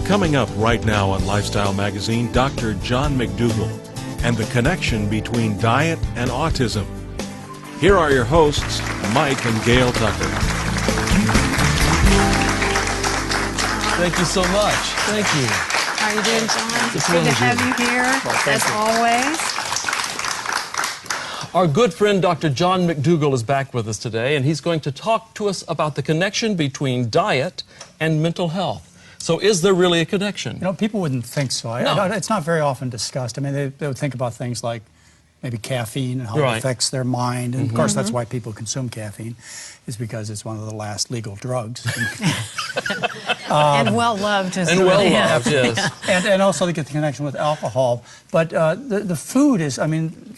Coming up right now on Lifestyle Magazine, Dr. John McDougall and the connection between diet and autism. Here are your hosts, Mike and Gail Tucker. Thank you so much. Thank you. How are you doing, John? It's good really to have you here, as always. Our good friend Dr. John McDougall is back with us today, and he's going to talk to us about the connection between diet and mental health. So is there really a connection? You know, people wouldn't think so. No. It's not very often discussed. I mean, they would think about things like maybe caffeine and how Right. it affects their mind. And of course, that's why people consume caffeine, is because it's one of the last legal drugs. And well-loved as And well. well-loved, yes. And also they get the connection with alcohol. But the food is, I mean,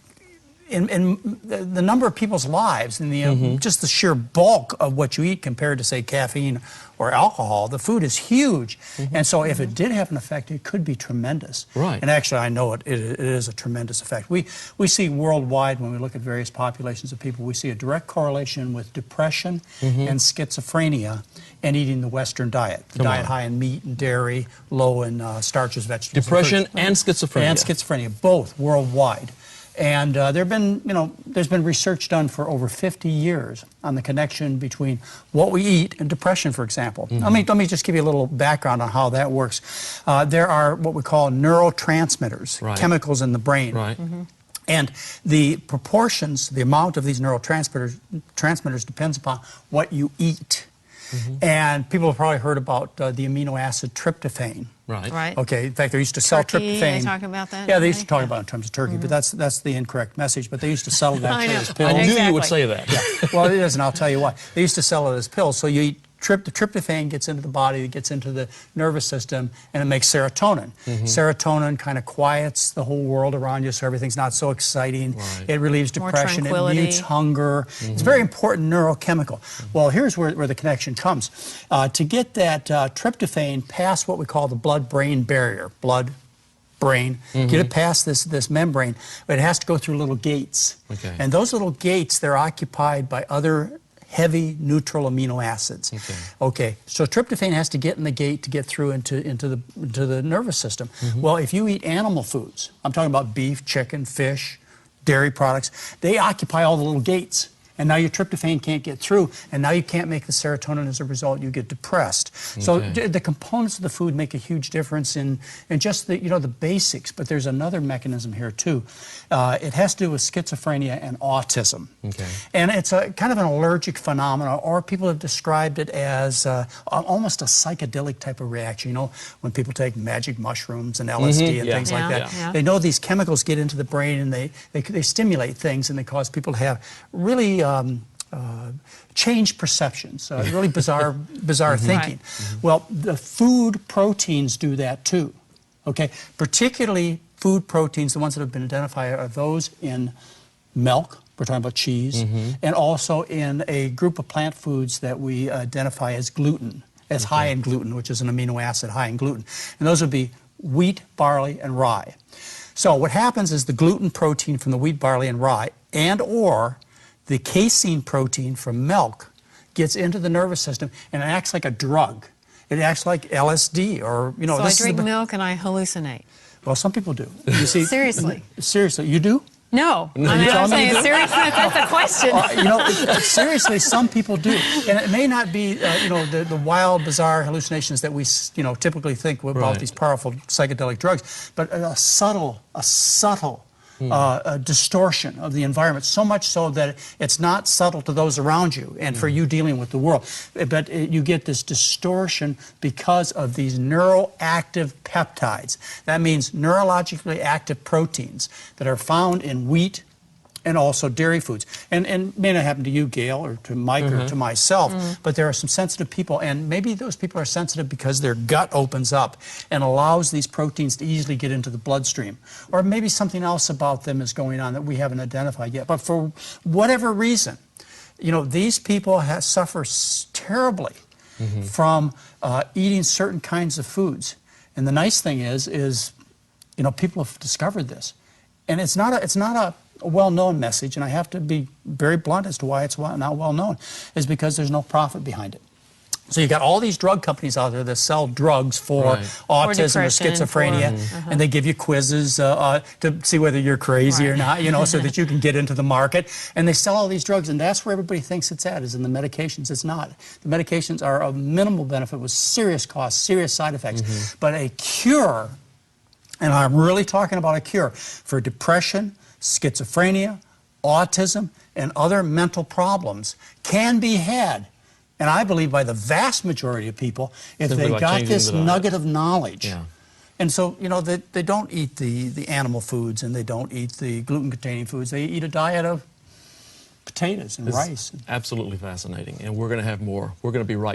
in the number of people's lives and the just the sheer bulk of what you eat compared to, say, caffeine or alcohol, the food is huge. And so if it did have an effect, it could be tremendous. Right. And actually, I know it is a tremendous effect. We see worldwide, when we look at various populations of people, we see a direct correlation with depression and schizophrenia and eating the Western diet. The diet high in meat and dairy, low in starches, vegetables. Depression and schizophrenia. And schizophrenia, both worldwide. And there's been research done for over 50 years on the connection between what we eat and depression, for example. Let me just give you a little background on how that works. There are what we call neurotransmitters, chemicals in the brain. Right. And the proportions, the amount of these neurotransmitters depends upon what you eat. And people have probably heard about the amino acid tryptophan. Right. Okay, in fact, they used to sell Turkey, tryptophan. they talk about that? Yeah, they used to talk about it in terms of turkey, but that's the incorrect message. But they used to sell that I pill know. as pills. I knew you would Exactly. say that. Yeah. Well, it is, and I'll tell you why. They used to sell it as pills. So you eat the tryptophan gets into the body, it gets into the nervous system, and it makes serotonin. Serotonin kind of quiets the whole world around you, so everything's not so exciting. It relieves More depression, it tranquility. mutes hunger. It's a very important neurochemical. Well, here's where the connection comes. To get that tryptophan past what we call the blood-brain barrier, blood-brain, get it past this membrane, but it has to go through little gates. Okay. And those little gates, they're occupied by other heavy neutral amino acids. Okay, so tryptophan has to get in the gate to get through into the nervous system. Well, if you eat animal foods, I'm talking about beef, chicken, fish, dairy products, they occupy all the little gates. And now your tryptophan can't get through, and now you can't make the serotonin. As a result, you get depressed. So the components of the food make a huge difference in just the the basics. But there's another mechanism here too. It has to do with schizophrenia and autism. And it's a kind of an allergic phenomenon, or people have described it as almost a psychedelic type of reaction. You know, when people take magic mushrooms and LSD and things like that, they know these chemicals get into the brain and they stimulate things, and they cause people to have really change perceptions, really bizarre thinking. Well, the food proteins do that too. Okay, particularly food proteins, the ones that have been identified are those in milk. We're talking about cheese, and also in a group of plant foods that we identify as gluten, as high in gluten, which is an amino acid high in gluten, and those would be wheat, barley, and rye. So what happens is the gluten protein from the wheat, barley, and rye, and/or the casein protein from milk gets into the nervous system and it acts like a drug. It acts like LSD, or So I drink milk and I hallucinate. Well, some people do. You see, Seriously. Seriously, you do? No. I mean, I'm saying seriously, that's a question. Seriously, some people do, and it may not be, the wild, bizarre hallucinations that we, typically think about these powerful psychedelic drugs, but a subtle distortion of the environment, so much so that it's not subtle to those around you and for you dealing with the world. But you get this distortion because of these neuroactive peptides. That means neurologically active proteins that are found in wheat and also dairy foods. And it may not happen to you, Gail, or to Mike, or to myself, but there are some sensitive people, and maybe those people are sensitive because their gut opens up and allows these proteins to easily get into the bloodstream. Or maybe something else about them is going on that we haven't identified yet. But for whatever reason, these people suffer terribly from eating certain kinds of foods. And the nice thing is people have discovered this. And it's not a well-known message, and I have to be very blunt as to why it's not well-known, is because there's no profit behind it. So you got all these drug companies out there that sell drugs for autism or schizophrenia, and they give you quizzes to see whether you're crazy or not, you know, so that you can get into the market. And they sell all these drugs, and that's where everybody thinks it's at, is in the medications. It's not. The medications are of minimal benefit with serious costs, serious side effects. But a cure, and I'm really talking about a cure, for depression, schizophrenia, autism, and other mental problems can be had. And I believe by the vast majority of people, if they got this nugget of knowledge. And so, you know, they don't eat the animal foods and they don't eat the gluten-containing foods. They eat a diet of potatoes and rice. Absolutely fascinating. And we're going to have more. We're going to be right back.